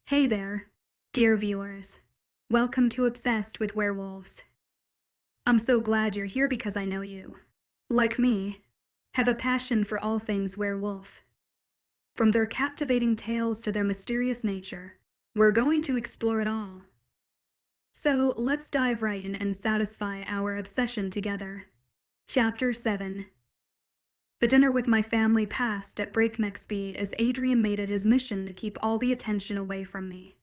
Hey there, dear viewers. Welcome to Obsessed with Werewolves. I'm so glad you're here because I know you, like me, have a passion for all things werewolf. From their captivating tales to their mysterious nature, we're going to explore it all. So let's dive right in and satisfy our obsession together. Chapter 7. The dinner with my family passed at breakneck speed as Adrian made it his mission to keep all the attention away from me.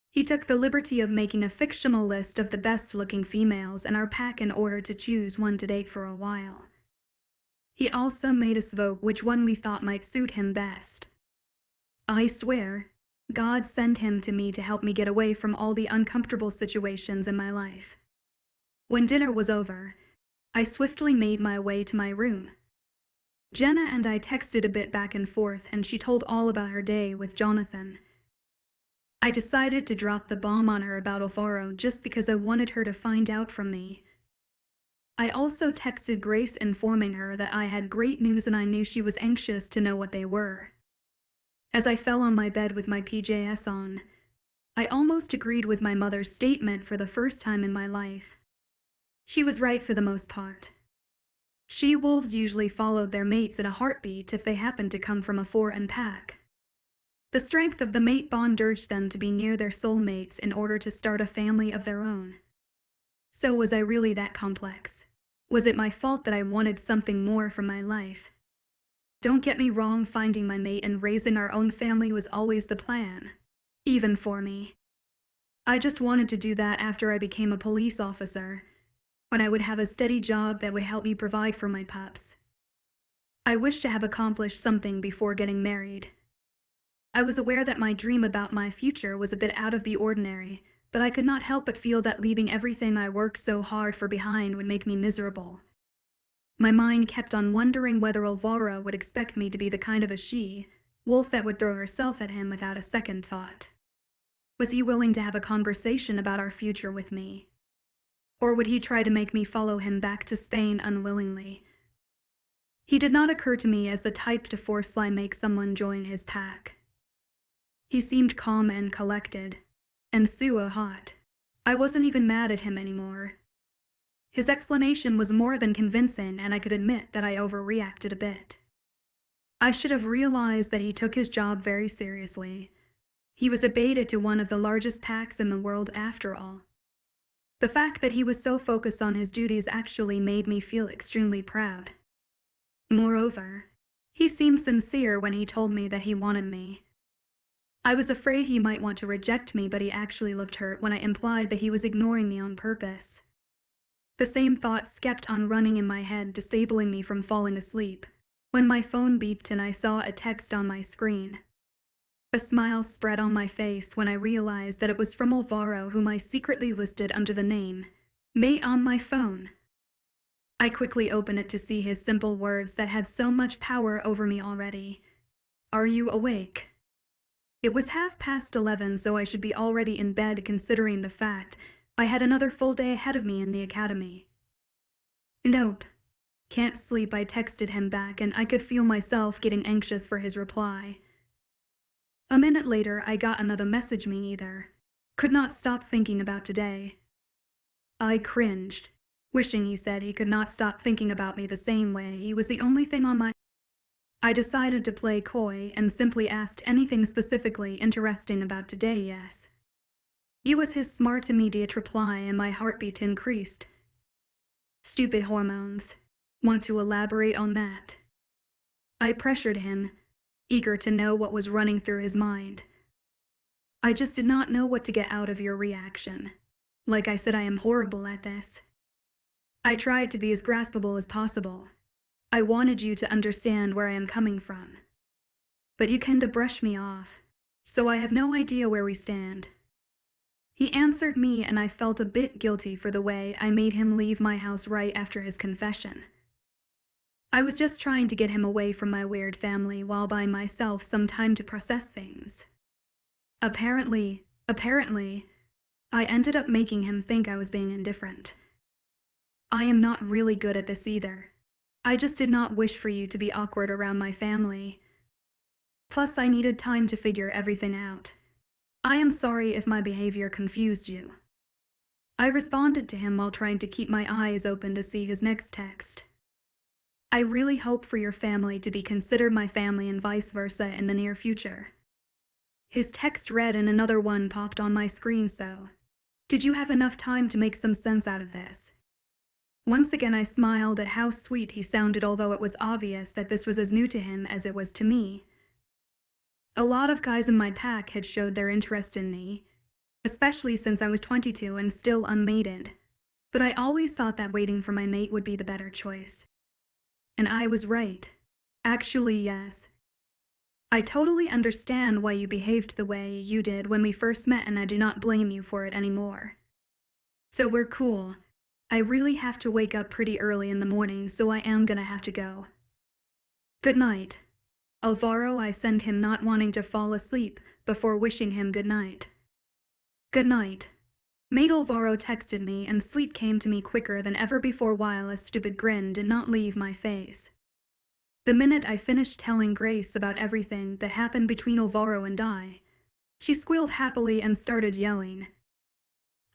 He took the liberty of making a fictional list of the best-looking females in our pack in order to choose one to date for a while. He also made us vote which one we thought might suit him best. I swear, God sent him to me to help me get away from all the uncomfortable situations in my life. When dinner was over, I swiftly made my way to my room. Jenna and I texted a bit back and forth, and she told all about her day with Jonathan. I decided to drop the bomb on her about Alvaro just because I wanted her to find out from me. I also texted Grace informing her that I had great news and I knew she was anxious to know what they were. As I fell on my bed with my PJs on, I almost agreed with my mother's statement for the first time in my life. She was right for the most part. She-wolves usually followed their mates in a heartbeat if they happened to come from a foreign pack. The strength of the mate bond urged them to be near their soulmates in order to start a family of their own. So was I really that complex? Was it my fault that I wanted something more from my life? Don't get me wrong, finding my mate and raising our own family was always the plan, even for me. I just wanted to do that after I became a police officer, when I would have a steady job that would help me provide for my pups. I wished to have accomplished something before getting married. I was aware that my dream about my future was a bit out of the ordinary, but I could not help but feel that leaving everything I worked so hard for behind would make me miserable. My mind kept on wondering whether Alvaro would expect me to be the kind of a she-wolf that would throw herself at him without a second thought. Was he willing to have a conversation about our future with me? Or would he try to make me follow him back to Spain unwillingly? He did not occur to me as the type to forcefully make someone join his pack. He seemed calm and collected, and so hot. I wasn't even mad at him anymore. His explanation was more than convincing, and I could admit that I overreacted a bit. I should have realized that he took his job very seriously. He was a beta to one of the largest packs in the world after all. The fact that he was so focused on his duties actually made me feel extremely proud. Moreover, he seemed sincere when he told me that he wanted me. I was afraid he might want to reject me, but he actually looked hurt when I implied that he was ignoring me on purpose. The same thoughts kept on running in my head, disabling me from falling asleep, when my phone beeped and I saw a text on my screen. A smile spread on my face when I realized that it was from Alvaro, whom I secretly listed under the name Mate on my phone. I quickly opened it to see his simple words that had so much power over me already. Are you awake? It was 11:30, so I should be already in bed, considering the fact I had another full day ahead of me in the academy. Nope. Can't sleep, I texted him back, and I could feel myself getting anxious for his reply. A minute later, I got another message. Me either. Could not stop thinking about today. I cringed, wishing he said he could not stop thinking about me the same way. He was the only thing on my... I decided to play coy and simply asked anything specifically interesting about today. Yes. It was his smart, immediate reply, and my heartbeat increased. Stupid hormones. Want to elaborate on that? I pressured him, eager to know what was running through his mind. I just did not know what to get out of your reaction. Like I said, I am horrible at this. I tried to be as graspable as possible. I wanted you to understand where I am coming from. But you kind of brush me off, so I have no idea where we stand. He answered me, and I felt a bit guilty for the way I made him leave my house right after his confession. I was just trying to get him away from my weird family while buying myself some time to process things. Apparently, I ended up making him think I was being indifferent. I am not really good at this either. I just did not wish for you to be awkward around my family. Plus, I needed time to figure everything out. I am sorry if my behavior confused you. I responded to him while trying to keep my eyes open to see his next text. I really hope for your family to be considered my family and vice versa in the near future. His text read and another one popped on my screen. So, did you have enough time to make some sense out of this? Once again I smiled at how sweet he sounded, although it was obvious that this was as new to him as it was to me. A lot of guys in my pack had showed their interest in me, especially since I was 22 and still unmated, but I always thought that waiting for my mate would be the better choice. And I was right. Actually, yes. I totally understand why you behaved the way you did when we first met, and I do not blame you for it anymore. So we're cool. I really have to wake up pretty early in the morning, so I am gonna have to go. Good night. Alvaro, I send him, not wanting to fall asleep before wishing him good night. Good night. Mate Alvaro texted me, and sleep came to me quicker than ever before while a stupid grin did not leave my face. The minute I finished telling Grace about everything that happened between Alvaro and I, she squealed happily and started yelling.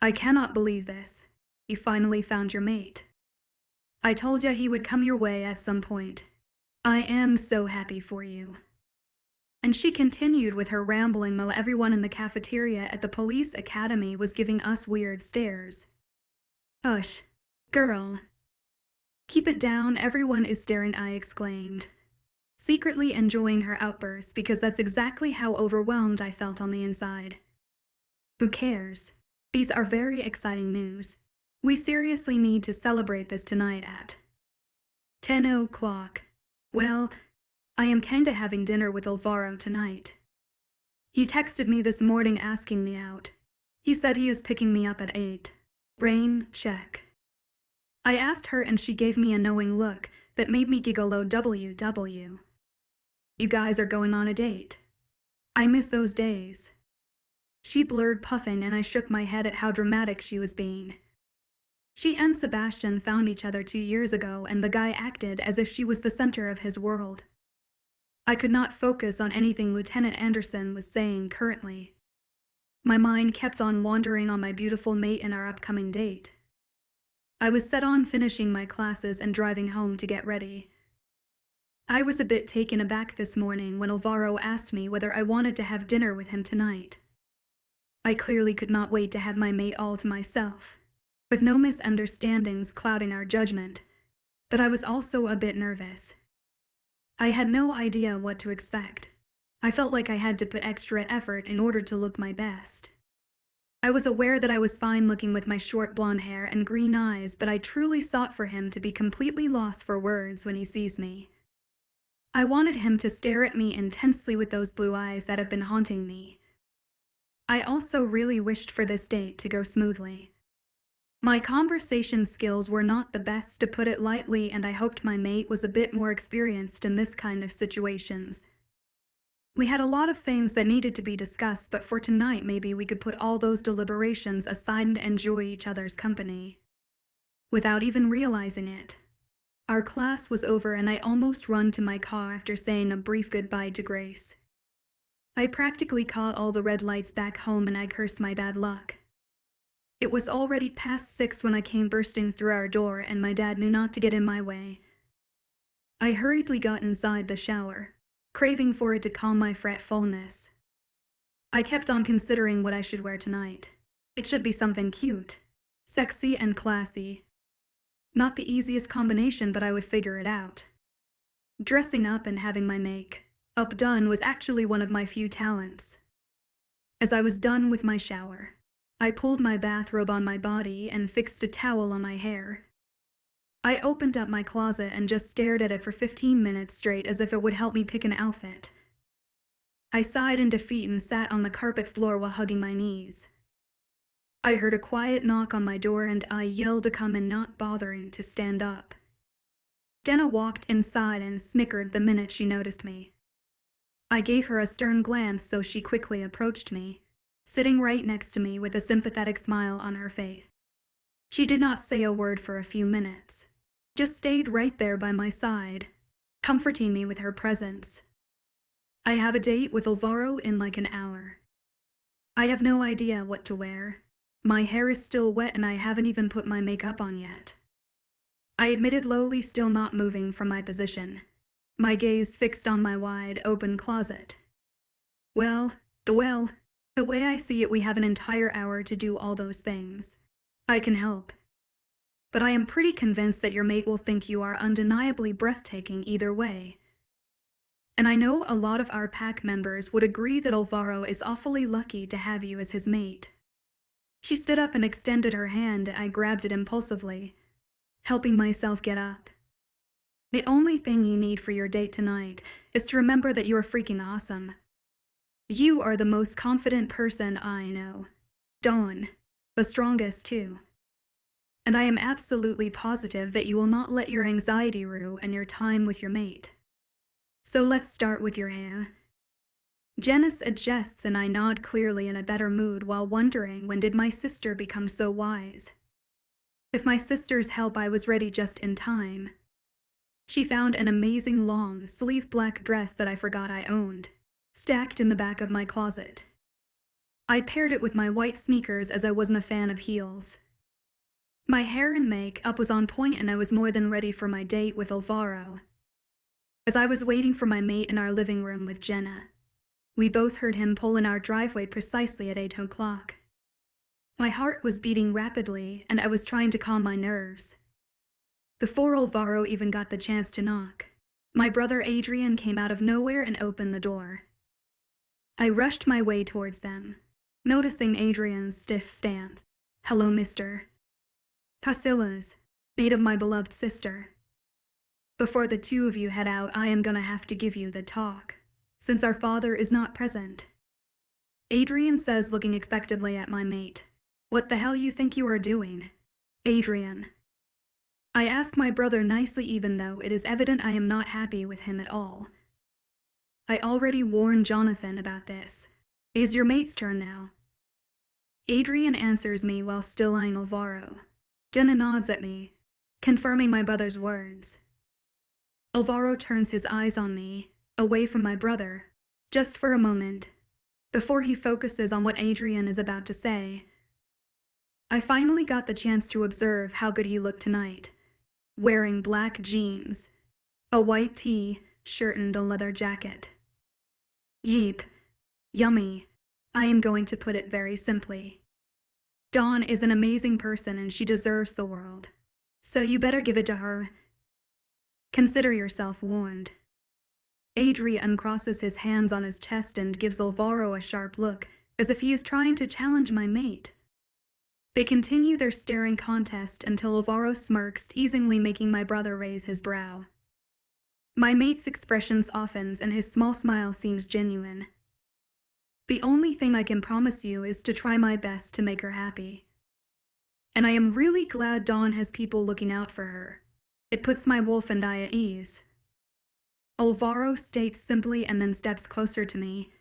I cannot believe this. You finally found your mate. I told ya he would come your way at some point. I am so happy for you. And she continued with her rambling while everyone in the cafeteria at the police academy was giving us weird stares. Hush, girl. Keep it down, everyone is staring, I exclaimed, secretly enjoying her outburst because that's exactly how overwhelmed I felt on the inside. Who cares? These are very exciting news. We seriously need to celebrate this tonight at 10 o'clock. Well, I am kinda having dinner with Alvaro tonight. He texted me this morning asking me out. He said he is picking me up at 8. Rain check. I asked her and she gave me a knowing look that made me giggle. WW. You guys are going on a date. I miss those days. She blurred, puffing, and I shook my head at how dramatic she was being. She and Sebastian found each other 2 years ago, and the guy acted as if she was the center of his world. I could not focus on anything Lieutenant Anderson was saying currently. My mind kept on wandering on my beautiful mate and our upcoming date. I was set on finishing my classes and driving home to get ready. I was a bit taken aback this morning when Alvaro asked me whether I wanted to have dinner with him tonight. I clearly could not wait to have my mate all to myself, with no misunderstandings clouding our judgment, but I was also a bit nervous. I had no idea what to expect. I felt like I had to put extra effort in order to look my best. I was aware that I was fine looking with my short blonde hair and green eyes, but I truly sought for him to be completely lost for words when he sees me. I wanted him to stare at me intensely with those blue eyes that have been haunting me. I also really wished for this date to go smoothly. My conversation skills were not the best, to put it lightly, and I hoped my mate was a bit more experienced in this kind of situations. We had a lot of things that needed to be discussed, but for tonight maybe we could put all those deliberations aside and enjoy each other's company. Without even realizing it, our class was over and I almost ran to my car after saying a brief goodbye to Grace. I practically caught all the red lights back home and I cursed my bad luck. It was already past 6 when I came bursting through our door, and my dad knew not to get in my way. I hurriedly got inside the shower, craving for it to calm my fretfulness. I kept on considering what I should wear tonight. It should be something cute, sexy, and classy. Not the easiest combination, but I would figure it out. Dressing up and having my make-up done was actually one of my few talents. As I was done with my shower, I pulled my bathrobe on my body and fixed a towel on my hair. I opened up my closet and just stared at it for 15 minutes straight as if it would help me pick an outfit. I sighed in defeat and sat on the carpet floor while hugging my knees. I heard a quiet knock on my door and I yelled to come in, not bothering to stand up. Dana walked inside and snickered the minute she noticed me. I gave her a stern glance, so she quickly approached me, sitting right next to me with a sympathetic smile on her face. She did not say a word for a few minutes, just stayed right there by my side, comforting me with her presence. I have a date with Alvaro in like an hour. I have no idea what to wear. My hair is still wet and I haven't even put my makeup on yet. I admitted lowly, still not moving from my position, my gaze fixed on my wide-open closet. Well, the way I see it, we have an entire hour to do all those things. I can help. But I am pretty convinced that your mate will think you are undeniably breathtaking either way. And I know a lot of our pack members would agree that Alvaro is awfully lucky to have you as his mate. She stood up and extended her hand. I grabbed it impulsively, helping myself get up. The only thing you need for your date tonight is to remember that you are freaking awesome. You are the most confident person I know. Dawn, the strongest too. And I am absolutely positive that you will not let your anxiety ruin your time with your mate. So let's start with your hair. Janice adjusts and I nod, clearly in a better mood, while wondering, when did my sister become so wise? With my sister's help, I was ready just in time. She found an amazing long-sleeve black dress that I forgot I owned, stacked in the back of my closet. I paired it with my white sneakers as I wasn't a fan of heels. My hair and makeup was on point and I was more than ready for my date with Alvaro. As I was waiting for my mate in our living room with Jenna, we both heard him pull in our driveway precisely at 8 o'clock. My heart was beating rapidly and I was trying to calm my nerves. Before Alvaro even got the chance to knock, my brother Adrian came out of nowhere and opened the door. I rushed my way towards them, noticing Adrian's stiff stance. "Hello, mister." "Casillas, mate of my beloved sister. Before the two of you head out, I am gonna have to give you the talk, since our father is not present," Adrian says, looking expectantly at my mate. "What the hell you think you are doing, Adrian?" I ask my brother nicely, even though it is evident I am not happy with him at all. "I already warned Jonathan about this. It's your mate's turn now." Adrian answers me while still eyeing Alvaro. Jenna nods at me, confirming my brother's words. Alvaro turns his eyes on me, away from my brother, just for a moment, before he focuses on what Adrian is about to say. I finally got the chance to observe how good he looked tonight, wearing black jeans, a white t-shirt and a leather jacket. Yeep. Yummy. I am going to put it very simply. Dawn is an amazing person and she deserves the world, so you better give it to her. Consider yourself warned. Adrian uncrosses his hands on his chest and gives Alvaro a sharp look, as if he is trying to challenge my mate. They continue their staring contest until Alvaro smirks, teasingly, making my brother raise his brow. My mate's expression softens and his small smile seems genuine. The only thing I can promise you is to try my best to make her happy. And I am really glad Dawn has people looking out for her. It puts my wolf and I at ease. Alvaro states simply and then steps closer to me.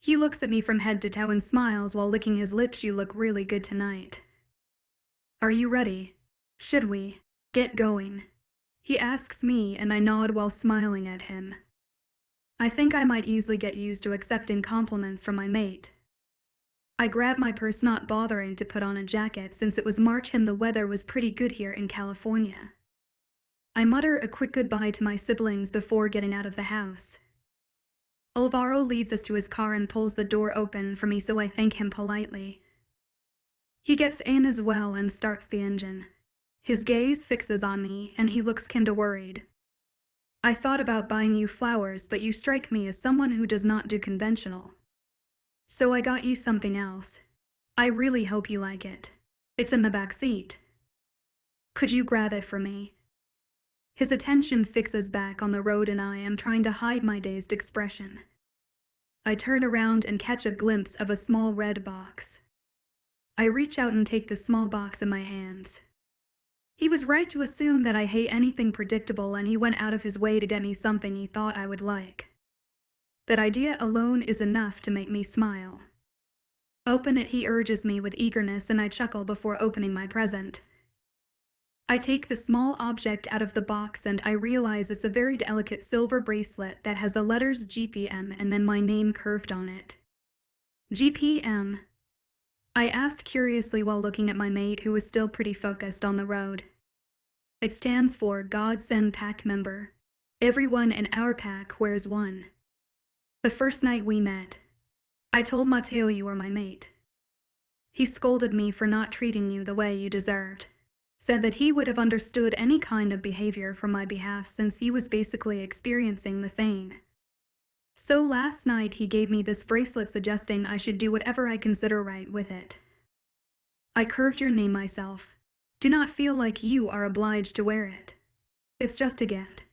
He looks at me from head to toe and smiles while licking his lips. "You look really good tonight. Are you ready? Should we get going?" He asks me and I nod while smiling at him. I think I might easily get used to accepting compliments from my mate. I grab my purse, not bothering to put on a jacket since it was March and the weather was pretty good here in California. I mutter a quick goodbye to my siblings before getting out of the house. Alvaro leads us to his car and pulls the door open for me, so I thank him politely. He gets in as well and starts the engine. His gaze fixes on me and he looks kinda worried. "I thought about buying you flowers, but you strike me as someone who does not do conventional. So I got you something else. I really hope you like it. It's in the back seat. Could you grab it for me?" His attention fixes back on the road and I am trying to hide my dazed expression. I turn around and catch a glimpse of a small red box. I reach out and take the small box in my hands. He was right to assume that I hate anything predictable, and he went out of his way to get me something he thought I would like. That idea alone is enough to make me smile. "Open it," he urges me with eagerness, and I chuckle before opening my present. I take the small object out of the box and I realize it's a very delicate silver bracelet that has the letters GPM and then my name curved on it. GPM. I asked curiously while looking at my mate, who was still pretty focused on the road. It stands for Godsend Pack Member. Everyone in our pack wears one. The first night we met, I told Matteo you were my mate. He scolded me for not treating you the way you deserved. Said that he would have understood any kind of behavior from my behalf since he was basically experiencing the same. So last night he gave me this bracelet suggesting I should do whatever I consider right with it. I curved your name myself. Do not feel like you are obliged to wear it. It's just a gift.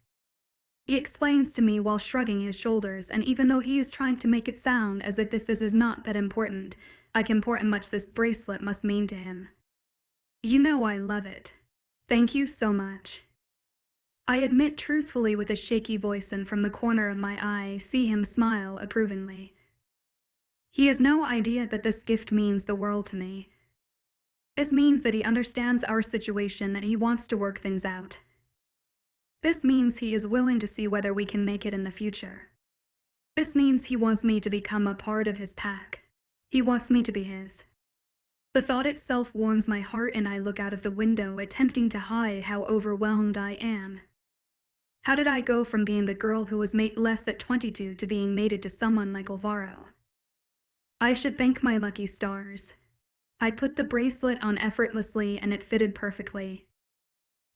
He explains to me while shrugging his shoulders, and even though he is trying to make it sound as if this is not that important, like important much this bracelet must mean to him. You know I love it. Thank you so much. I admit truthfully with a shaky voice, and from the corner of my eye see him smile approvingly. He has no idea that this gift means the world to me. This means that he understands our situation, that he wants to work things out. This means he is willing to see whether we can make it in the future. This means he wants me to become a part of his pack. He wants me to be his. The thought itself warms my heart, and I look out of the window, attempting to hide how overwhelmed I am. How did I go from being the girl who was mateless at 22 to being mated to someone like Alvaro? I should thank my lucky stars. I put the bracelet on effortlessly and it fitted perfectly.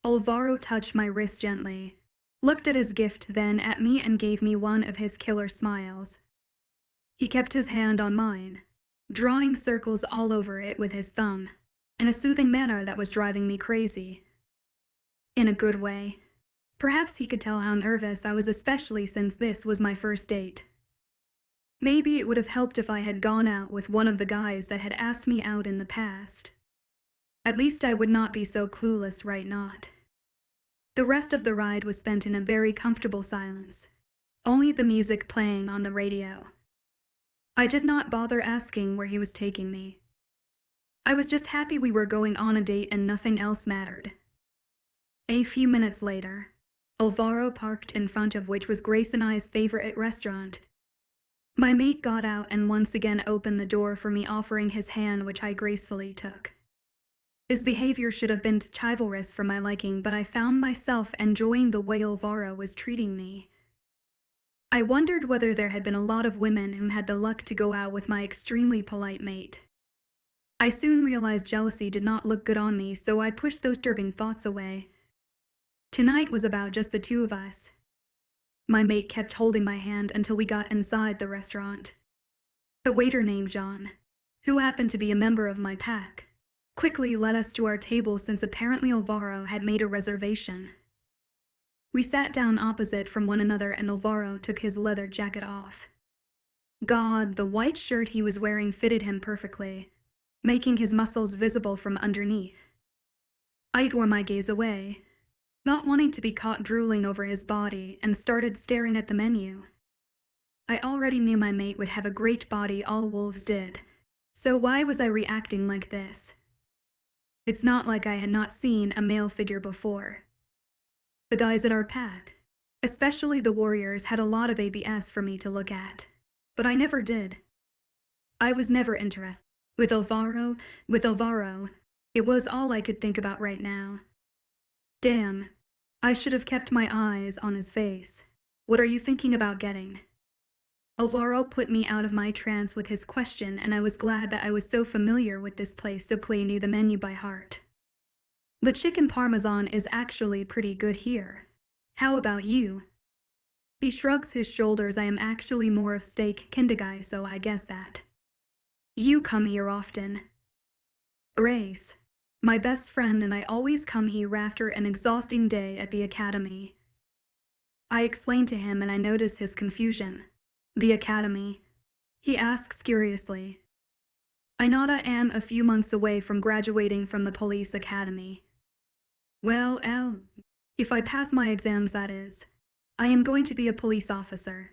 Alvaro touched my wrist gently, looked at his gift, then at me, and gave me one of his killer smiles. He kept his hand on mine, drawing circles all over it with his thumb, in a soothing manner that was driving me crazy. In a good way. Perhaps he could tell how nervous I was, especially since this was my first date. Maybe it would have helped if I had gone out with one of the guys that had asked me out in the past. At least I would not be so clueless right not. The rest of the ride was spent in a very comfortable silence, only the music playing on the radio. I did not bother asking where he was taking me. I was just happy we were going on a date and nothing else mattered. A few minutes later, Alvaro parked in front of which was Grace and I's favorite restaurant. My mate got out and once again opened the door for me, offering his hand, which I gracefully took. His behavior should have been chivalrous for my liking, but I found myself enjoying the way Alvaro was treating me. I wondered whether there had been a lot of women who had the luck to go out with my extremely polite mate. I soon realized jealousy did not look good on me, so I pushed those disturbing thoughts away. Tonight was about just the two of us. My mate kept holding my hand until we got inside the restaurant. The waiter, named John, who happened to be a member of my pack, quickly led us to our table since apparently Alvaro had made a reservation. We sat down opposite from one another and Alvaro took his leather jacket off. God, the white shirt he was wearing fitted him perfectly, making his muscles visible from underneath. I tore my gaze away, not wanting to be caught drooling over his body, and started staring at the menu. I already knew my mate would have a great body, all wolves did, so why was I reacting like this? It's not like I had not seen a male figure before. The guys at our pack, especially the warriors, had a lot of ABS for me to look at, but I never did. I was never interested. With Alvaro, it was all I could think about right now. Damn, I should have kept my eyes on his face. What are you thinking about getting? Alvaro put me out of my trance with his question, and I was glad that I was so familiar with this place, so clearly knew the menu by heart. The chicken parmesan is actually pretty good here. How about you? He shrugs his shoulders. I am actually more of steak kind of guy, so I guess that. You come here often. Grace, my best friend, and I always come here after an exhausting day at the academy. I explained to him and I noticed his confusion. The academy? He asks curiously. I nod. I am a few months away from graduating from the police academy. Well, if I pass my exams, that is. I am going to be a police officer.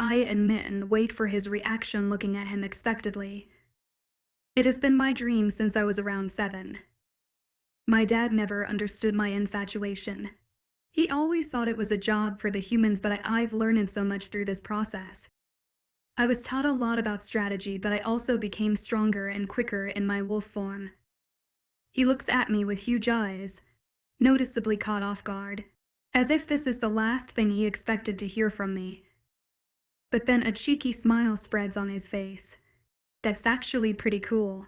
I admit and wait for his reaction, looking at him expectantly. It has been my dream since I was around 7. My dad never understood my infatuation. He always thought it was a job for the humans, but I've learned so much through this process. I was taught a lot about strategy, but I also became stronger and quicker in my wolf form. He looks at me with huge eyes, noticeably caught off guard, as if this is the last thing he expected to hear from me. But then a cheeky smile spreads on his face. That's actually pretty cool.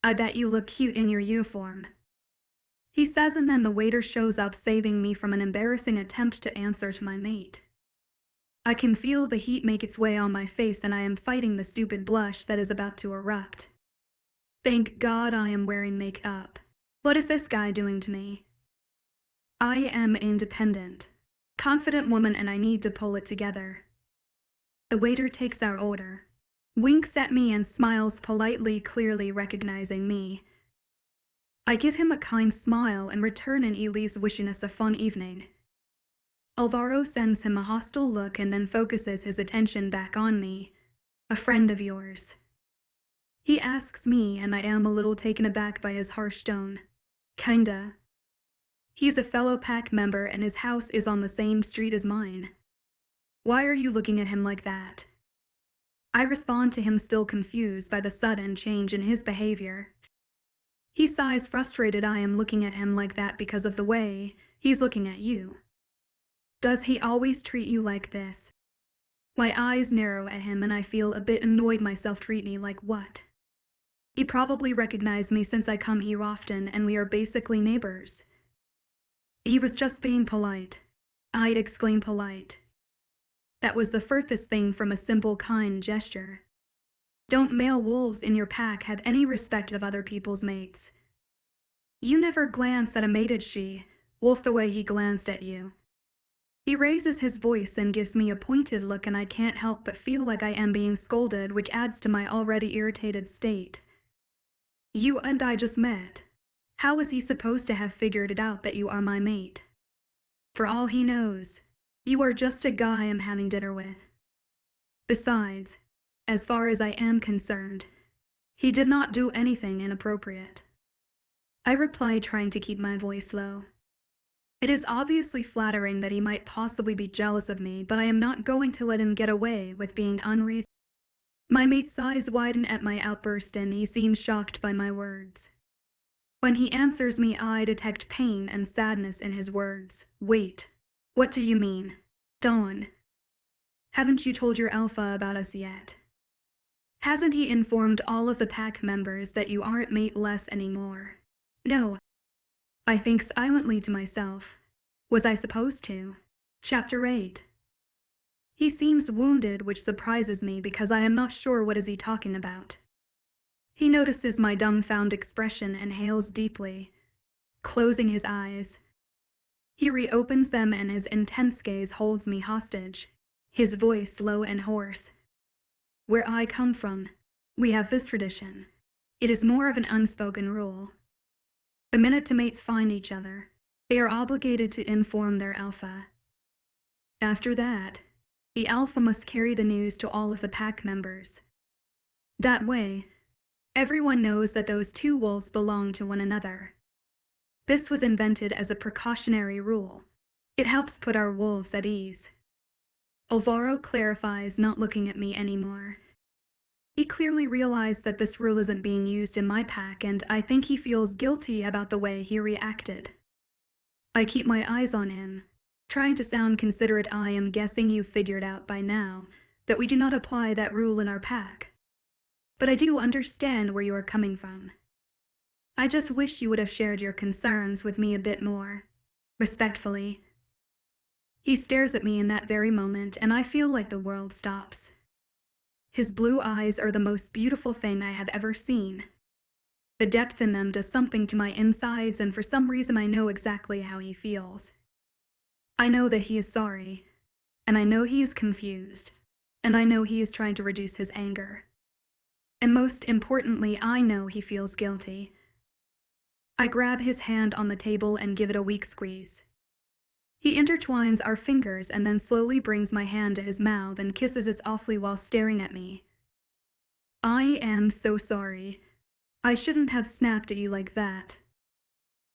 I bet you look cute in your uniform, he says, and then the waiter shows up, saving me from an embarrassing attempt to answer to my mate. I can feel the heat make its way on my face, and I am fighting the stupid blush that is about to erupt. Thank God I am wearing makeup. What is this guy doing to me? I am independent, confident woman, and I need to pull it together. The waiter takes our order, winks at me and smiles politely, clearly recognizing me. I give him a kind smile in return, and he leaves wishing us a fun evening. Alvaro sends him a hostile look and then focuses his attention back on me. A friend of yours? He asks me, and I am a little taken aback by his harsh tone. Kinda. He's a fellow pack member and his house is on the same street as mine. Why are you looking at him like that? I respond to him, still confused by the sudden change in his behavior. He sighs, frustrated. I am looking at him like that because of the way he's looking at you. Does he always treat you like this? My eyes narrow at him and I feel a bit annoyed myself. Treat me like what? He probably recognized me since I come here often and we are basically neighbors. He was just being polite. I'd exclaim, polite. That was the furthest thing from a simple, kind gesture. Don't male wolves in your pack have any respect of other people's mates? You never glance at a mated she-wolf the way he glanced at you. He raises his voice and gives me a pointed look, and I can't help but feel like I am being scolded, which adds to my already irritated state. You and I just met. How is he supposed to have figured it out that you are my mate? For all he knows, you are just a guy I'm having dinner with. Besides, as far as I am concerned, he did not do anything inappropriate. I reply, trying to keep my voice low. It is obviously flattering that he might possibly be jealous of me, but I am not going to let him get away with being unreasonable. My mate's eyes widen at my outburst and he seems shocked by my words. When he answers me, I detect pain and sadness in his words. Wait, what do you mean? Dawn, haven't you told your alpha about us yet? Hasn't he informed all of the pack members that you aren't mateless anymore? No. I think silently to myself. Was I supposed to? Chapter 8. He seems wounded, which surprises me because I am not sure what is he talking about. He notices my dumbfounded expression and inhales deeply, closing his eyes. He reopens them and his intense gaze holds me hostage, his voice low and hoarse. Where I come from, we have this tradition. It is more of an unspoken rule. The minute mates find each other, they are obligated to inform their alpha. After that, the alpha must carry the news to all of the pack members. That way, everyone knows that those two wolves belong to one another. This was invented as a precautionary rule. It helps put our wolves at ease. Alvaro clarifies, not looking at me anymore. He clearly realized that this rule isn't being used in my pack, and I think he feels guilty about the way he reacted. I keep my eyes on him, trying to sound considerate. I am guessing you've figured out by now that we do not apply that rule in our pack. But I do understand where you are coming from. I just wish you would have shared your concerns with me a bit more. Respectfully. He stares at me in that very moment, and I feel like the world stops. His blue eyes are the most beautiful thing I have ever seen. The depth in them does something to my insides, and for some reason I know exactly how he feels. I know that he is sorry, and I know he is confused, and I know he is trying to reduce his anger. And most importantly, I know he feels guilty. I grab his hand on the table and give it a weak squeeze. He intertwines our fingers and then slowly brings my hand to his mouth and kisses it awfully while staring at me. I am so sorry. I shouldn't have snapped at you like that.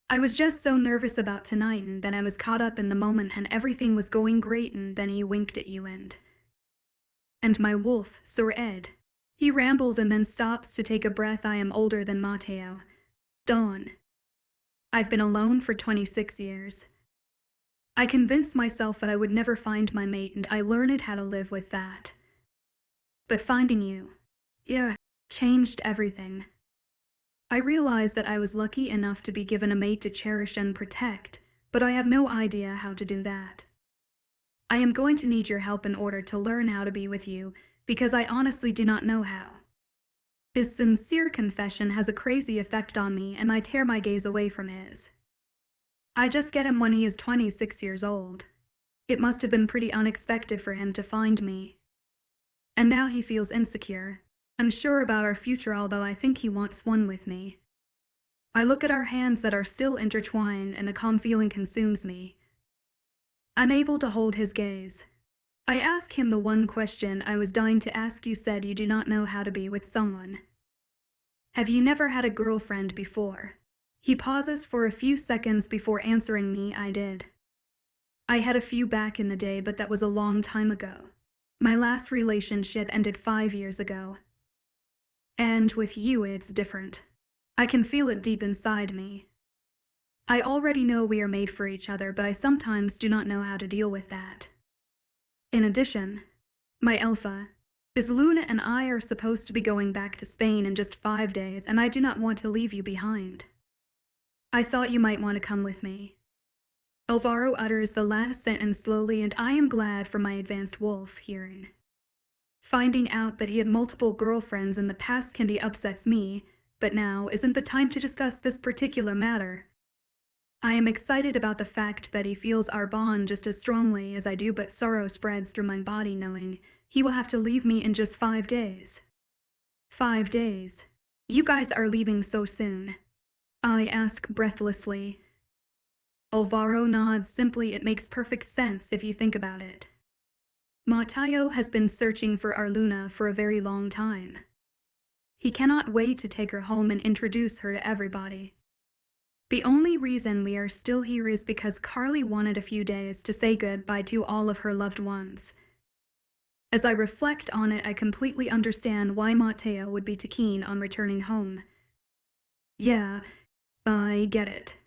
I was just so nervous about tonight, and then I was caught up in the moment and everything was going great, and then he winked at you and... And my wolf, Sir Ed. He rambles and then stops to take a breath. I am older than Matteo. Dawn. I've been alone for 26 years. I convinced myself that I would never find my mate, and I learned how to live with that. But finding you, yeah, changed everything. I realized that I was lucky enough to be given a mate to cherish and protect, but I have no idea how to do that. I am going to need your help in order to learn how to be with you, because I honestly do not know how. This sincere confession has a crazy effect on me, and I tear my gaze away from his. I just get him when he is 26 years old. It must have been pretty unexpected for him to find me. And now he feels insecure, unsure about our future, although I think he wants one with me. I look at our hands that are still intertwined, and a calm feeling consumes me. Unable to hold his gaze, I ask him the one question I was dying to ask. You said you do not know how to be with someone. Have you never had a girlfriend before? He pauses for a few seconds before answering me. I did. I had a few back in the day, but that was a long time ago. My last relationship ended 5 years ago. And with you, it's different. I can feel it deep inside me. I already know we are made for each other, but I sometimes do not know how to deal with that. In addition, my alpha, Miss Luna, and I are supposed to be going back to Spain in just 5 days, and I do not want to leave you behind. I thought you might want to come with me. Alvaro utters the last sentence slowly, and I am glad for my advanced wolf hearing. Finding out that he had multiple girlfriends in the past kinda upsets me, but now isn't the time to discuss this particular matter. I am excited about the fact that he feels our bond just as strongly as I do, but sorrow spreads through my body knowing he will have to leave me in just 5 days. 5 days? You guys are leaving so soon? I ask breathlessly. Alvaro nods simply. It makes perfect sense if you think about it. Matteo has been searching for our Luna for a very long time. He cannot wait to take her home and introduce her to everybody. The only reason we are still here is because Carly wanted a few days to say goodbye to all of her loved ones. As I reflect on it, I completely understand why Matteo would be too keen on returning home. Yeah, I get it.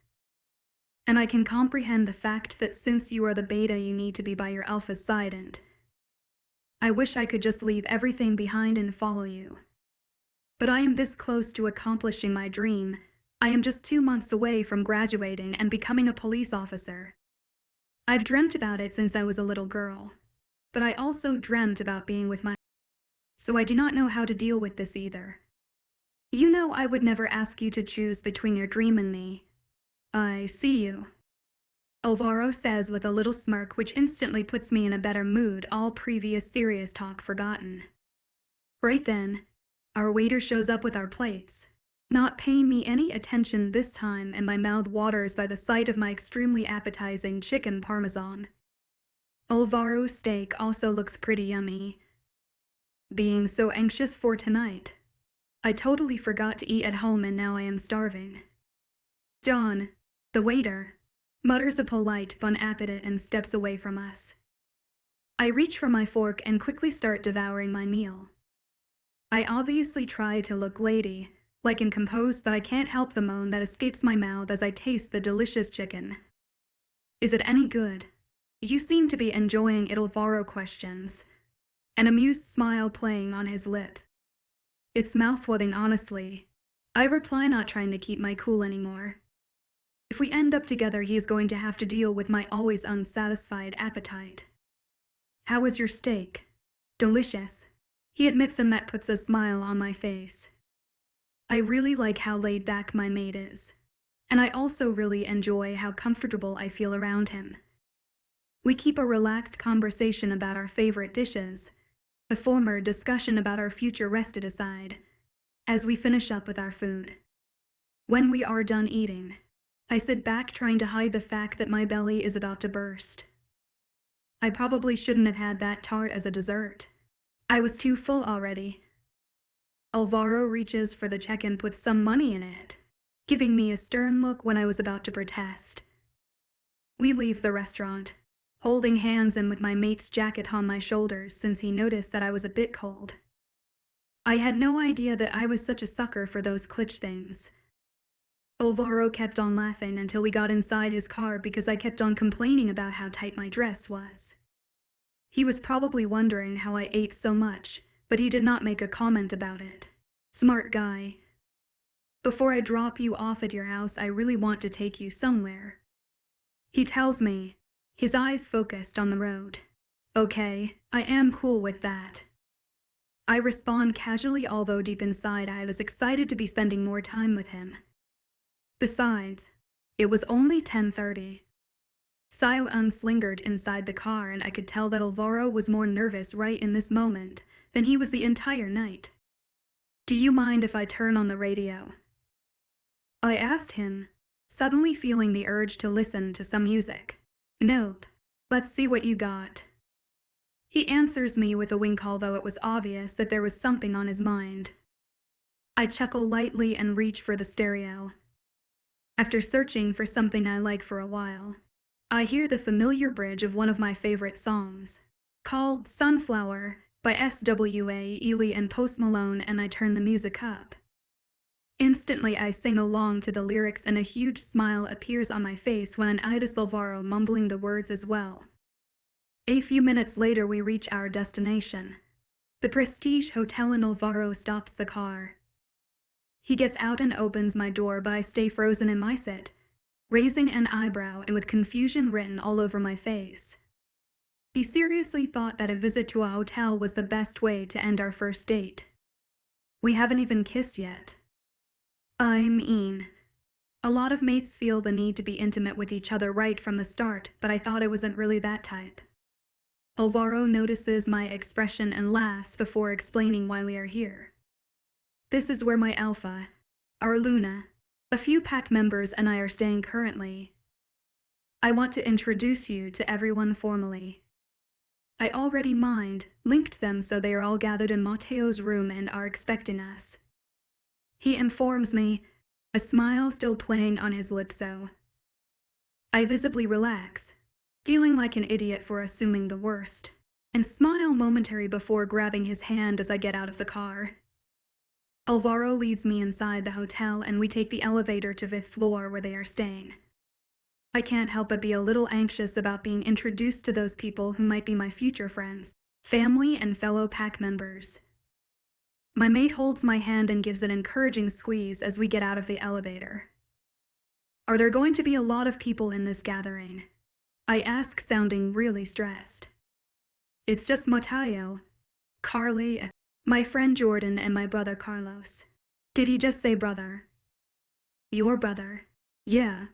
And I can comprehend the fact that since you are the beta, you need to be by your alpha's side, and I wish I could just leave everything behind and follow you. But I am this close to accomplishing my dream. I am just 2 months away from graduating and becoming a police officer. I've dreamt about it since I was a little girl, but I also dreamt about being with my... So I do not know how to deal with this either. You know I would never ask you to choose between your dream and me. I see you, Alvaro says with a little smirk, which instantly puts me in a better mood, all previous serious talk forgotten. Right then, our waiter shows up with our plates, not paying me any attention this time, and my mouth waters by the sight of my extremely appetizing chicken parmesan. Alvaro's steak also looks pretty yummy. Being so anxious for tonight, I totally forgot to eat at home, and now I am starving. John, the waiter, mutters a polite bon appetit and steps away from us. I reach for my fork and quickly start devouring my meal. I obviously try to look lady, like and composed, but I can't help the moan that escapes my mouth as I taste the delicious chicken. Is it any good? You seem to be enjoying it, Alvaro questions, an amused smile playing on his lips. It's mouth-watering, honestly. I reply, not trying to keep my cool anymore. If we end up together, he is going to have to deal with my always unsatisfied appetite. How is your steak? Delicious, he admits, and that puts a smile on my face. I really like how laid back my mate is, and I also really enjoy how comfortable I feel around him. We keep a relaxed conversation about our favorite dishes, a former discussion about our future rested aside, as we finish up with our food. When we are done eating, I sit back trying to hide the fact that my belly is about to burst. I probably shouldn't have had that tart as a dessert. I was too full already. Alvaro reaches for the check and puts some money in it, giving me a stern look when I was about to protest. We leave the restaurant, holding hands and with my mate's jacket on my shoulders since he noticed that I was a bit cold. I had no idea that I was such a sucker for those clutch things. Alvaro kept on laughing until we got inside his car because I kept on complaining about how tight my dress was. He was probably wondering how I ate so much, but he did not make a comment about it. Smart guy. Before I drop you off at your house, I really want to take you somewhere. He tells me, his eyes focused on the road. Okay, I am cool with that. I respond casually, although deep inside I was excited to be spending more time with him. Besides, it was only 10:30. Silence lingered inside the car, and I could tell that Alvaro was more nervous right in this moment than he was the entire night. Do you mind if I turn on the radio? I asked him, suddenly feeling the urge to listen to some music. Nope. Let's see what you got. He answers me with a wink, although it was obvious that there was something on his mind. I chuckle lightly and reach for the stereo. After searching for something I like for a while, I hear the familiar bridge of one of my favorite songs, called Sunflower by SWA, Ely and Post Malone, and I turn the music up. Instantly I sing along to the lyrics and a huge smile appears on my face when I notice Alvaro mumbling the words as well. A few minutes later we reach our destination, the Prestige Hotel, and Alvaro stops the car. He gets out and opens my door, but I stay frozen in my seat, raising an eyebrow and with confusion written all over my face. He seriously thought that a visit to a hotel was the best way to end our first date. We haven't even kissed yet. I mean, a lot of mates feel the need to be intimate with each other right from the start, but I thought I wasn't really that type. Alvaro notices my expression and laughs before explaining why we are here. This is where my alpha, our Luna, a few pack members and I are staying currently. I want to introduce you to everyone formally. I already linked them so they are all gathered in Mateo's room and are expecting us. He informs me, a smile still playing on his lips. So I visibly relax, feeling like an idiot for assuming the worst, and smile momentarily before grabbing his hand as I get out of the car. Alvaro leads me inside the hotel and we take the elevator to the 5th floor where they are staying. I can't help but be a little anxious about being introduced to those people who might be my future friends, family, and fellow pack members. My mate holds my hand and gives an encouraging squeeze as we get out of the elevator. Are there going to be a lot of people in this gathering? I ask, sounding really stressed. It's just Mateo, Carly, my friend Jordan, and my brother Carlos. Did he just say brother? Your brother? Yeah.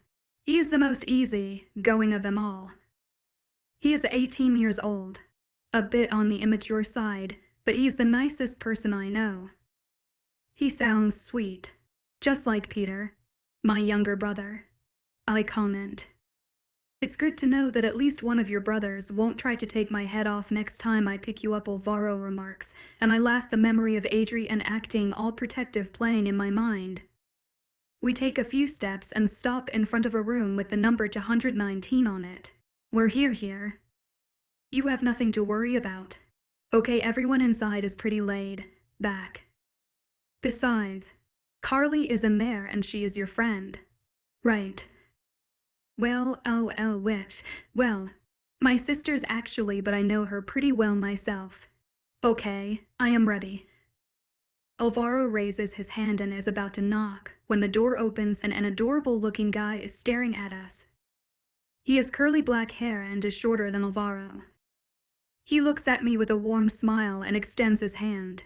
He is the most easy-going of them all. He is 18 years old, a bit on the immature side, but he's the nicest person I know. He sounds sweet, just like Peter, my younger brother. I comment. It's good to know that at least one of your brothers won't try to take my head off next time I pick you up, Alvaro remarks, and I laugh, the memory of Adrian acting all protective playing in my mind. We take a few steps and stop in front of a room with the number 219 on it. We're here. You have nothing to worry about. Okay, everyone inside is pretty laid back. Besides, Carly is a mare and she is your friend. Right. Well, my sister's actually, but I know her pretty well myself. Okay, I am ready. Alvaro raises his hand and is about to knock when the door opens and an adorable-looking guy is staring at us. He has curly black hair and is shorter than Alvaro. He looks at me with a warm smile and extends his hand.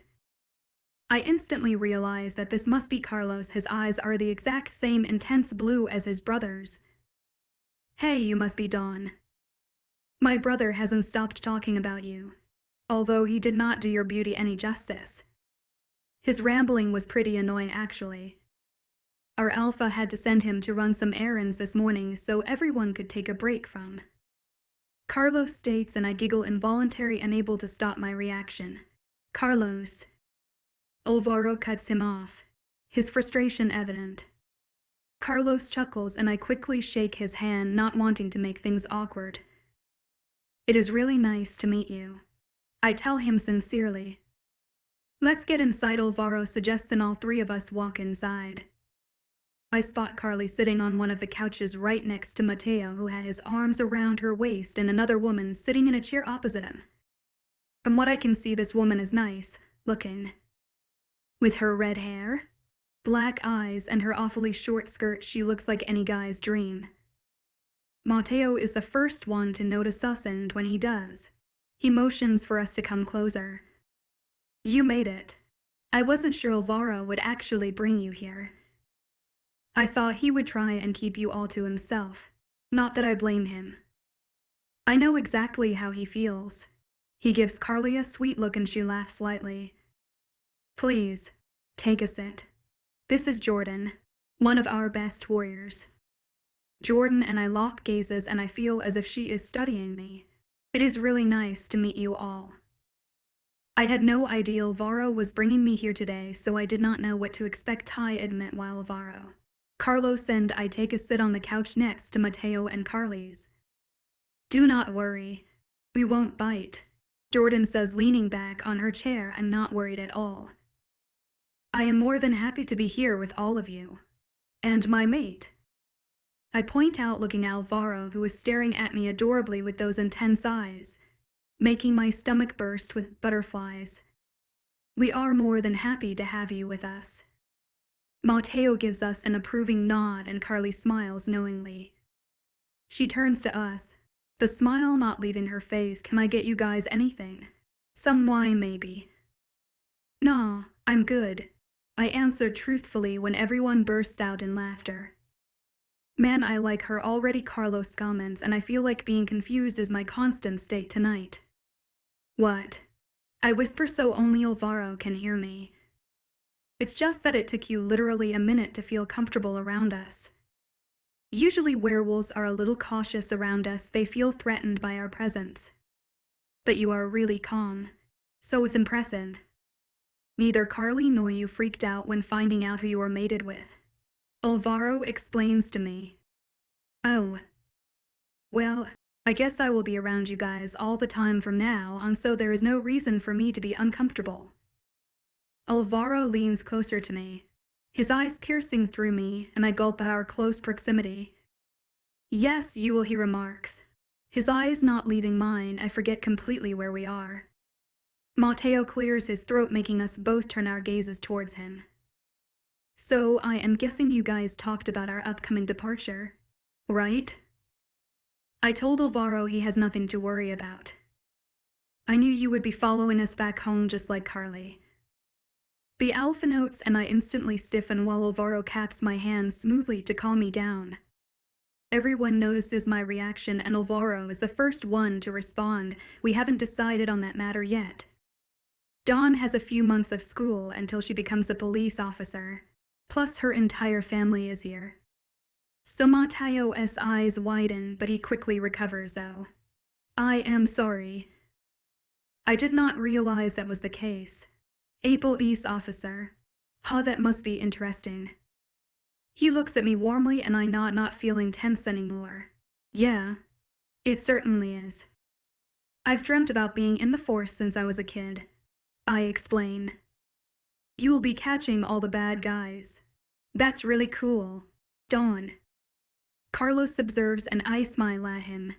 I instantly realize that this must be Carlos. His eyes are the exact same intense blue as his brother's. Hey, you must be Dawn. My brother hasn't stopped talking about you, although he did not do your beauty any justice. His rambling was pretty annoying, actually. Our alpha had to send him to run some errands this morning so everyone could take a break from. Carlos states, and I giggle, involuntary, unable to stop my reaction. Carlos. Alvaro cuts him off, his frustration evident. Carlos chuckles and I quickly shake his hand, not wanting to make things awkward. It is really nice to meet you. I tell him sincerely. Let's get inside, Alvaro suggests, and all three of us walk inside. I spot Carly sitting on one of the couches right next to Mateo, who had his arms around her waist, and another woman sitting in a chair opposite him. From what I can see, this woman is nice looking. With her red hair, black eyes, and her awfully short skirt, she looks like any guy's dream. Mateo is the first one to notice us, and when he does, he motions for us to come closer. You made it. I wasn't sure Alvaro would actually bring you here. I thought he would try and keep you all to himself. Not that I blame him. I know exactly how he feels. He gives Carly a sweet look and she laughs lightly. Please, take a sit. This is Jordan, one of our best warriors. Jordan and I lock gazes, and I feel as if she is studying me. It is really nice to meet you all. I had no idea Alvaro was bringing me here today, so I did not know what to expect, I admit, while Alvaro, Carlos, and I take a sit on the couch next to Mateo and Carly's. Do not worry. We won't bite, Jordan says, leaning back on her chair and not worried at all. I am more than happy to be here with all of you. And my mate. I point out, looking at Alvaro, who is staring at me adorably with those intense eyes, making my stomach burst with butterflies. We are more than happy to have you with us. Mateo gives us an approving nod and Carly smiles knowingly. She turns to us, the smile not leaving her face. Can I get you guys anything? Some wine, maybe? No, I'm good, I answered truthfully when everyone burst out in laughter. Man, I like her already, Carlos comments, and I feel like being confused is my constant state tonight. What? I whisper so only Alvaro can hear me. It's just that it took you literally a minute to feel comfortable around us. Usually werewolves are a little cautious around us, they feel threatened by our presence. But you are really calm, so it's impressive. Neither Carly nor you freaked out when finding out who you were mated with. Alvaro explains to me. Oh. Well, I guess I will be around you guys all the time from now on, so there is no reason for me to be uncomfortable. Alvaro leans closer to me, his eyes piercing through me, and I gulp at our close proximity. Yes, you will, he remarks. His eyes not leaving mine, I forget completely where we are. Mateo clears his throat, making us both turn our gazes towards him. So, I am guessing you guys talked about our upcoming departure, right? I told Alvaro he has nothing to worry about. I knew you would be following us back home just like Carly. The alpha notes, and I instantly stiffen while Alvaro caps my hand smoothly to calm me down. Everyone notices my reaction, and Alvaro is the first one to respond. We haven't decided on that matter yet. Dawn has a few months of school until she becomes a police officer. Plus her entire family is here. So Mateo's eyes widen, but he quickly recovers though. I am sorry. I did not realize that was the case. A police officer. Huh, that must be interesting. He looks at me warmly and I nod, not feeling tense anymore. Yeah, it certainly is. I've dreamt about being in the force since I was a kid. I explain. You will be catching all the bad guys. That's really cool. Dawn. Carlos observes and I smile at him.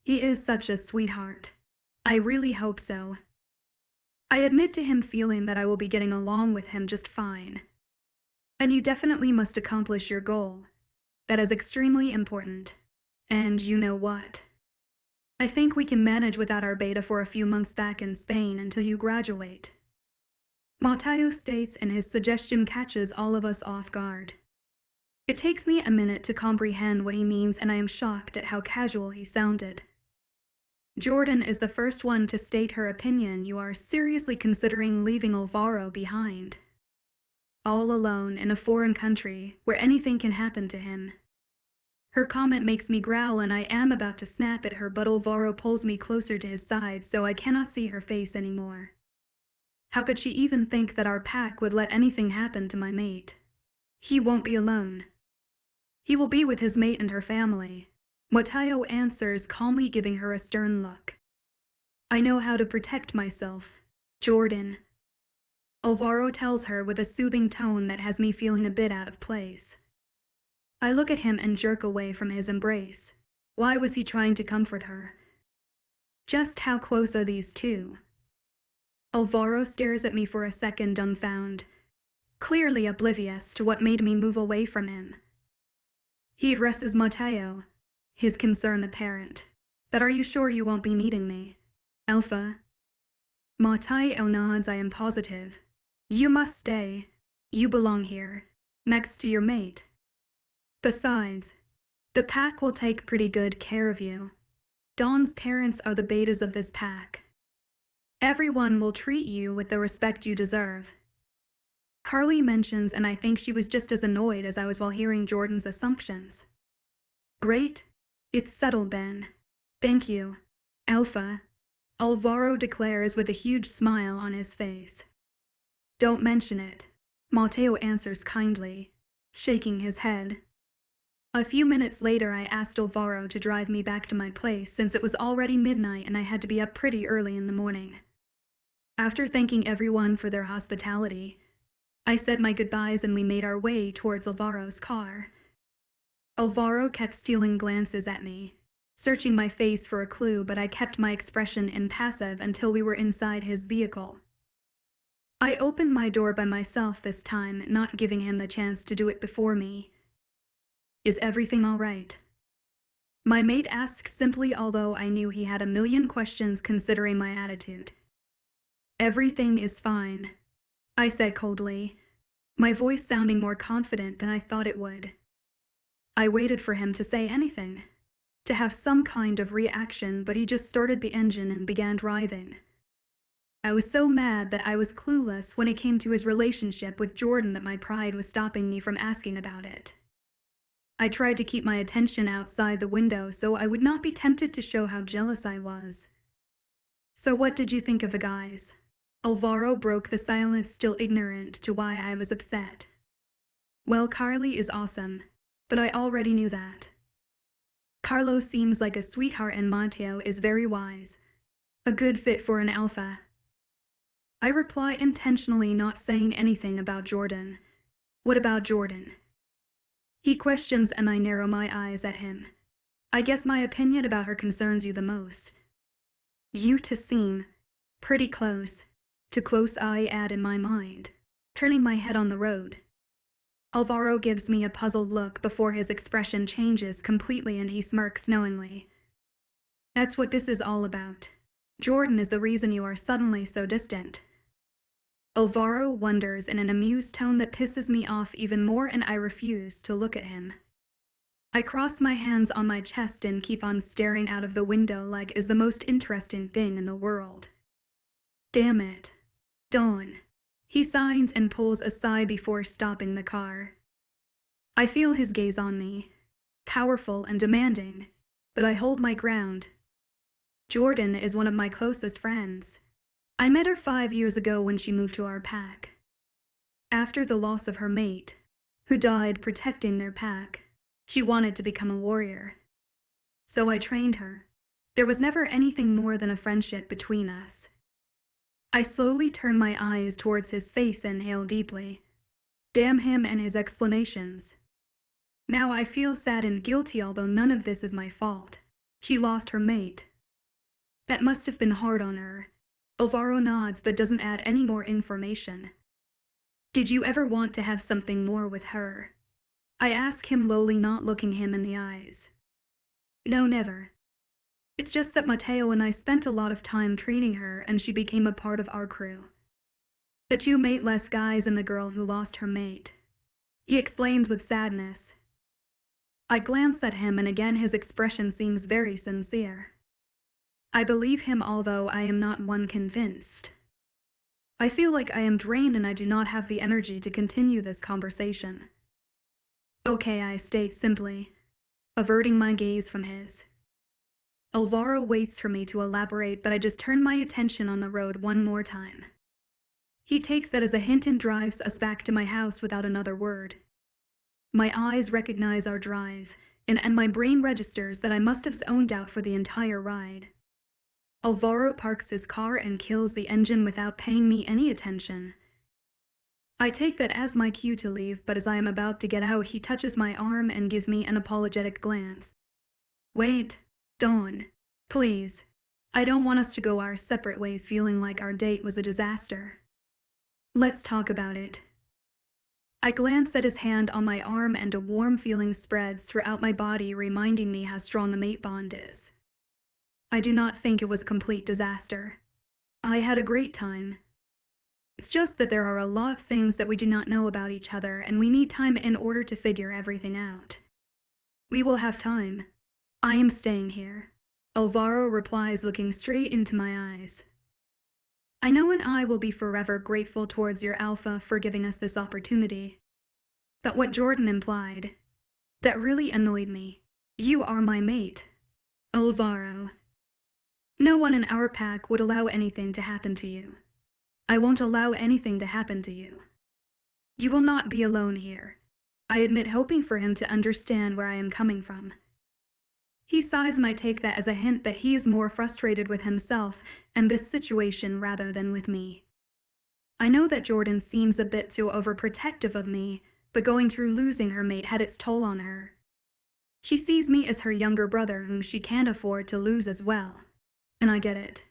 He is such a sweetheart. I really hope so. I admit to him, feeling that I will be getting along with him just fine. And you definitely must accomplish your goal. That is extremely important. And you know what? I think we can manage without our beta for a few months back in Spain until you graduate. Mateo states, and his suggestion catches all of us off guard. It takes me a minute to comprehend what he means, and I am shocked at how casual he sounded. Jordan is the first one to state her opinion. You are seriously considering leaving Alvaro behind. All alone in a foreign country where anything can happen to him. Her comment makes me growl, and I am about to snap at her, but Alvaro pulls me closer to his side so I cannot see her face anymore. How could she even think that our pack would let anything happen to my mate? He won't be alone. He will be with his mate and her family. Mateo answers, calmly giving her a stern look. I know how to protect myself. Jordan. Alvaro tells her with a soothing tone that has me feeling a bit out of place. I look at him and jerk away from his embrace. Why was he trying to comfort her? Just how close are these two? Alvaro stares at me for a second dumbfounded, clearly oblivious to what made me move away from him. He addresses Mateo, his concern apparent. But are you sure you won't be needing me? Alpha. Mateo nods. I am positive. You must stay. You belong here, next to your mate. Besides, the pack will take pretty good care of you. Dawn's parents are the betas of this pack. Everyone will treat you with the respect you deserve. Carly mentions, and I think she was just as annoyed as I was while hearing Jordan's assumptions. Great. It's settled then. Thank you, Alpha, Alvaro declares with a huge smile on his face. Don't mention it, Mateo answers kindly, shaking his head. A few minutes later I asked Alvaro to drive me back to my place since it was already midnight and I had to be up pretty early in the morning. After thanking everyone for their hospitality, I said my goodbyes and we made our way towards Alvaro's car. Alvaro kept stealing glances at me, searching my face for a clue, but I kept my expression impassive until we were inside his vehicle. I opened my door by myself this time, not giving him the chance to do it before me. Is everything all right? My mate asked simply, although I knew he had a million questions considering my attitude. Everything is fine, I said coldly, my voice sounding more confident than I thought it would. I waited for him to say anything, to have some kind of reaction, but he just started the engine and began driving. I was so mad that I was clueless when it came to his relationship with Jordan that my pride was stopping me from asking about it. I tried to keep my attention outside the window so I would not be tempted to show how jealous I was. So what did you think of the guys? Alvaro broke the silence, still ignorant to why I was upset. Well, Carly is awesome, but I already knew that. Carlos seems like a sweetheart and Mateo is very wise. A good fit for an alpha. I reply, intentionally not saying anything about Jordan. What about Jordan? He questions and I narrow my eyes at him. I guess my opinion about her concerns you the most. You two seem pretty close. Too close, I add in my mind, turning my head on the road. Alvaro gives me a puzzled look before his expression changes completely and he smirks knowingly. That's what this is all about. Jordan is the reason you are suddenly so distant. Alvaro wonders in an amused tone that pisses me off even more and I refuse to look at him. I cross my hands on my chest and keep on staring out of the window like it is the most interesting thing in the world. Damn it. Dawn. He signs and pulls aside before stopping the car. I feel his gaze on me, powerful and demanding, but I hold my ground. Jordan is one of my closest friends. I met her 5 years ago when she moved to our pack. After the loss of her mate, who died protecting their pack, she wanted to become a warrior. So I trained her. There was never anything more than a friendship between us. I slowly turn my eyes towards his face and inhale deeply. Damn him and his explanations. Now I feel sad and guilty, although none of this is my fault. She lost her mate. That must have been hard on her. Alvaro nods but doesn't add any more information. Did you ever want to have something more with her? I ask him lowly, not looking him in the eyes. No, never. It's just that Mateo and I spent a lot of time training her and she became a part of our crew. The 2 mateless guys and the girl who lost her mate. He explains with sadness. I glance at him and again his expression seems very sincere. I believe him, although I am not one convinced. I feel like I am drained and I do not have the energy to continue this conversation. Okay, I state simply, averting my gaze from his. Alvaro waits for me to elaborate, but I just turn my attention on the road one more time. He takes that as a hint and drives us back to my house without another word. My eyes recognize our drive, and my brain registers that I must have zoned out for the entire ride. Alvaro parks his car and kills the engine without paying me any attention. I take that as my cue to leave, but as I am about to get out, he touches my arm and gives me an apologetic glance. Wait, Dawn. Please. I don't want us to go our separate ways feeling like our date was a disaster. Let's talk about it. I glance at his hand on my arm and a warm feeling spreads throughout my body, reminding me how strong a mate bond is. I do not think it was a complete disaster. I had a great time. It's just that there are a lot of things that we do not know about each other, and we need time in order to figure everything out. We will have time. I am staying here. Alvaro replies, looking straight into my eyes. I know, and I will be forever grateful towards your alpha for giving us this opportunity. But what Jordan implied, that really annoyed me. You are my mate, Alvaro. No one in our pack would allow anything to happen to you. I won't allow anything to happen to you. You will not be alone here. I admit, hoping for him to understand where I am coming from. He sighs, and I take that as a hint that he is more frustrated with himself and this situation rather than with me. I know that Jordan seems a bit too overprotective of me, but going through losing her mate had its toll on her. She sees me as her younger brother whom she can't afford to lose as well. And I get it.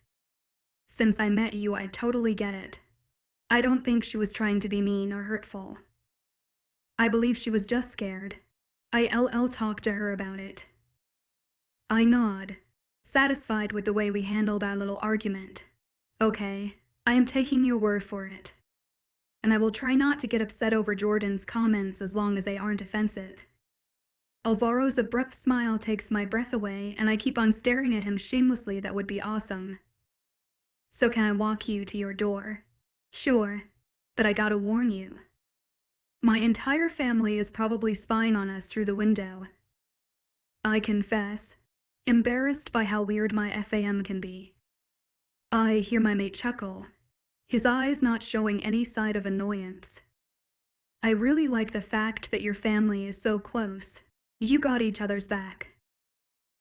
Since I met you, I totally get it. I don't think she was trying to be mean or hurtful. I believe she was just scared. I'll talk to her about it. I nod, satisfied with the way we handled our little argument. Okay, I am taking your word for it. And I will try not to get upset over Jordan's comments as long as they aren't offensive. Alvaro's abrupt smile takes my breath away, and I keep on staring at him shamelessly. That would be awesome. So can I walk you to your door? Sure, but I gotta warn you. My entire family is probably spying on us through the window. I confess, embarrassed by how weird my FAM can be. I hear my mate chuckle, his eyes not showing any sign of annoyance. I really like the fact that your family is so close. You got each other's back.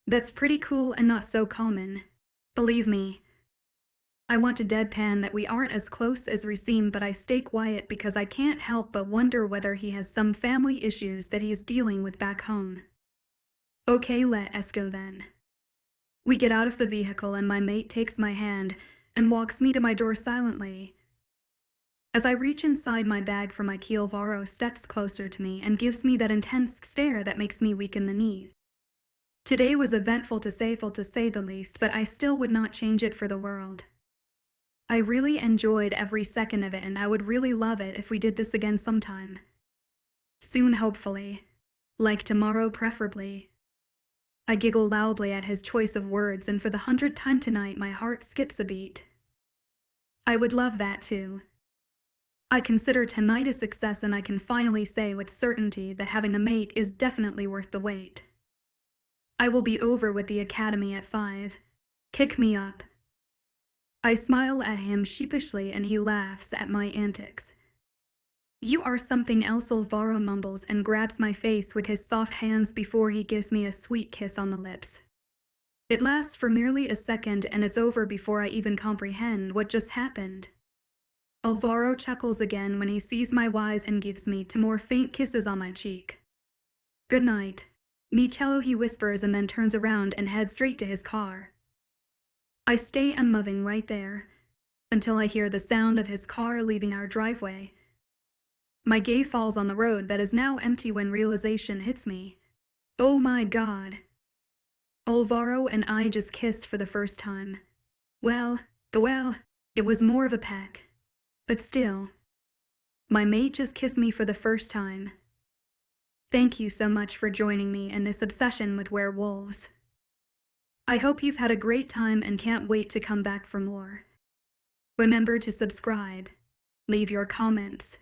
That's pretty cool and not so common. Believe me. I want to deadpan that we aren't as close as we seem, but I stay quiet because I can't help but wonder whether he has some family issues that he is dealing with back home. Okay, let us go then. We get out of the vehicle and my mate takes my hand and walks me to my door silently. As I reach inside my bag for my key, Alvaro steps closer to me and gives me that intense stare that makes me weak in the knees. Today was eventful to say the least, but I still would not change it for the world. I really enjoyed every second of it, and I would really love it if we did this again sometime. Soon, hopefully. Like tomorrow, preferably. I giggle loudly at his choice of words, and for the 100th time tonight, my heart skips a beat. I would love that too. I consider tonight a success, and I can finally say with certainty that having a mate is definitely worth the wait. I will be over with the academy at 5. Kick me up. I smile at him sheepishly, and he laughs at my antics. You are something else, Alvaro mumbles and grabs my face with his soft hands before he gives me a sweet kiss on the lips. It lasts for merely a second, and it's over before I even comprehend what just happened. Alvaro chuckles again when he sees my eyes and gives me 2 more faint kisses on my cheek. Good night. Mi cello, he whispers, and then turns around and heads straight to his car. I stay unmoving right there until I hear the sound of his car leaving our driveway. My gaze falls on the road that is now empty when realization hits me. Oh my God. Alvaro and I just kissed for the first time. Well, it was more of a peck. But still, my mate just kissed me for the first time. Thank you so much for joining me in this obsession with werewolves. I hope you've had a great time and can't wait to come back for more. Remember to subscribe, leave your comments,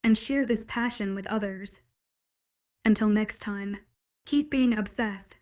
and share this passion with others. Until next time, keep being obsessed.